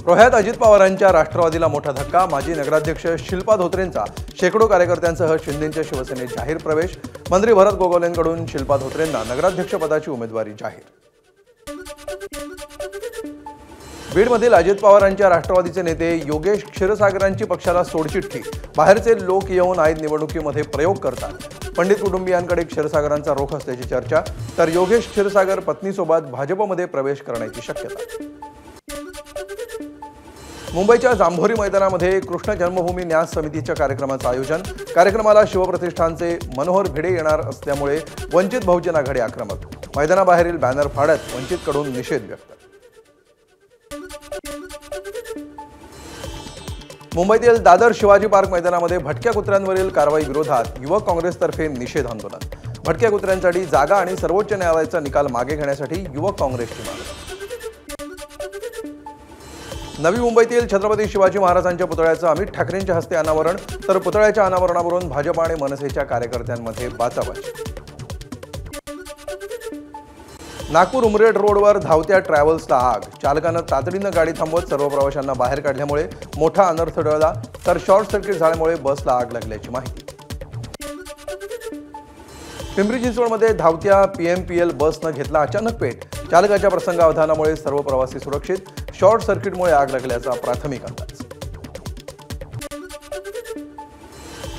रोह्यात अजित पवारांच्या राष्ट्रवादीला मोठा धक्का। माजी नगराध्यक्ष शिल्पा धोत्रेंचा शेकडो कार्यकर्त्यांसह शिंदेंच्या शिवसेनेत जाहीर प्रवेश। मंत्री भरत गोगावलेंकडून शिल्पा धोत्रेंना नगराध्यक्षपदाची उमेदवारी जाहीर। बीडमधील अजित पवारांच्या राष्ट्रवादीचे नेते योगेश क्षीरसागरांची पक्षाला सोडचिठ्ठी। बाहेरचे लोक येऊन आईत निवडणुकीमध्ये प्रयोग करतात। पंडित कुटुंबियांकडे क्षीरसागरांचा रोख असल्याची चर्चा, तर योगेश क्षीरसागर पत्नीसोबत भाजपमध्ये प्रवेश करण्याची शक्यता। मुंबईच्या जांभोरी मैदानामध्ये कृष्ण जन्मभूमी न्यास समितीच्या कार्यक्रमाचं आयोजन। कार्यक्रमाला शिवप्रतिष्ठानचे मनोहर भिडे येणार असल्यामुळे वंचित बहुजन आघाडी आक्रमक। मैदानाबाहेरील बॅनर फाडत वंचितकडून निषेध व्यक्त। मुंबईतील दादर शिवाजी पार्क मैदानामध्ये भटक्या कुत्र्यांवरील कारवाई विरोधात युवक काँग्रेसतर्फे निषेध आंदोलन। भटक्या कुत्र्यांसाठी जागा आणि सर्वोच्च न्यायालयाचा निकाल मागे घेण्यासाठी युवक काँग्रेसची मागणी। नवी मुंबईतील छत्रपती शिवाजी महाराजांच्या पुतळ्याचं अमित ठाकरेंच्या हस्ते अनावरण, तर पुतळ्याच्या अनावरणावरून भाजप आणि मनसेच्या कार्यकर्त्यांमध्ये बाचाबाची। नागपूर उमरेड रोडवर धावत्या ट्रॅव्हल्सला आग। चालकानं तातडीनं गाडी थांबवत सर्व प्रवाशांना बाहेर काढल्यामुळे मोठा अनर्थ टळला, तर शॉर्ट सर्किट झाल्यामुळे बसला आग लागल्याची माहिती। पिंपरी चिंचवडमध्ये धावत्या PMPL बसनं घेतला अचानक पेट। चालकाच्या प्रसंगावधानामुळे सर्व प्रवासी सुरक्षित। शॉर्ट सर्किटमुळे आग लागल्याचा प्राथमिक अंदाज।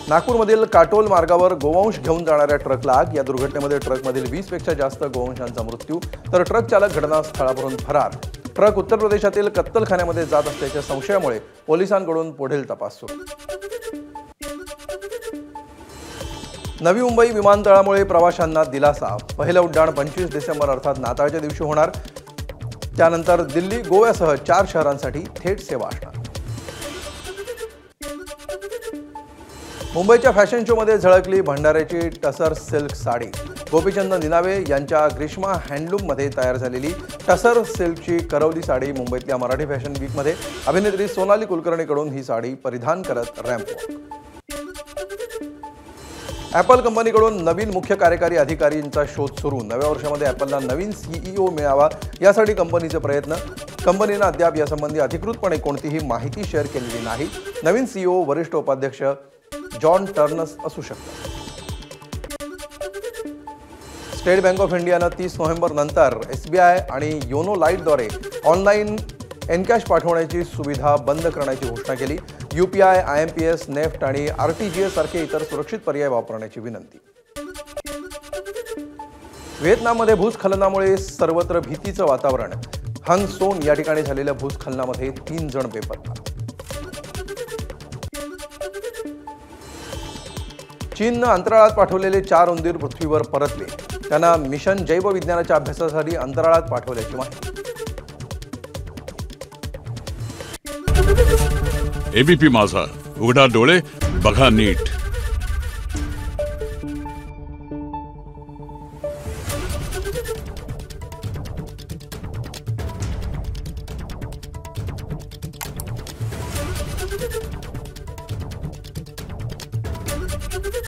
नागपूरमधील काटोल मार्गावर गोवंश घेऊन जाणाऱ्या ट्रकला आग। या दुर्घटनेमध्ये ट्रकमधील 20 पेक्षा जास्त गोवंशांचा मृत्यू, तर ट्रक चालक घटनास्थळावरून फरार। ट्रक उत्तर प्रदेशातील कत्तलखान्यामध्ये जात असल्याच्या संशयामुळे पोलिसांकडून पुढील तपास सुरू। नवी मुंबई विमानतळामुळे प्रवाशांना दिलासा। पहिलं उड्डाण 25 डिसेंबर अर्थात नाताळच्या दिवशी होणार। त्यानंतर दिल्ली, गोव्यासह 4 शहरांसाठी थेट सेवा असणार। मुंबईच्या फॅशन शोमध्ये झळकली भंडाऱ्याची टसर सिल्क साडी। गोपीचंद निनावे यांच्या ग्रीष्मा हँडलूममध्ये तयार झालेली टसर सिल्कची करवली साडी मुंबईतल्या मराठी फॅशन वीकमध्ये अभिनेत्री सोनाली कुलकर्णीकडून ही साडी परिधान करत रॅम्प वॉक। ॲपल कंपनीकडून नवीन मुख्य कार्यकारी अधिकारींचा शोध सुरू। नव्या वर्षामध्ये ॲपलला नवीन CEO मिळावा यासाठी कंपनीचे प्रयत्न। कंपनीनं अद्याप यासंबंधी अधिकृतपणे कोणतीही माहिती शेअर केलेली नाही। नवीन CEO वरिष्ठ उपाध्यक्ष जॉन टर्नस असू शकतात। स्टेट बँक ऑफ इंडियानं 30 नोव्हेंबर नंतर SBI आणि योनो लाईटद्वारे ऑनलाईन एनकॅश पाठवण्याची सुविधा बंद करण्याची घोषणा केली। UPI, IMPS, नेफ्ट आणि RTGS सारखे इतर सुरक्षित पर्याय वापरण्याची विनंती। व्हिएतनाममध्ये भूस्खलनामुळे सर्वत्र भीतीचं वातावरण। हंग सोन या ठिकाणी झालेल्या भूस्खलनामध्ये 3 जण बेपत्ता। चीननं अंतराळात पाठवलेले 4 उंदीर पृथ्वीवर परतले। त्यांना मिशन जैवविज्ञानाच्या अभ्यासासाठी अंतराळात पाठवल्याची माहिती। ABP माझा, उघडा डोळे बघा नीट।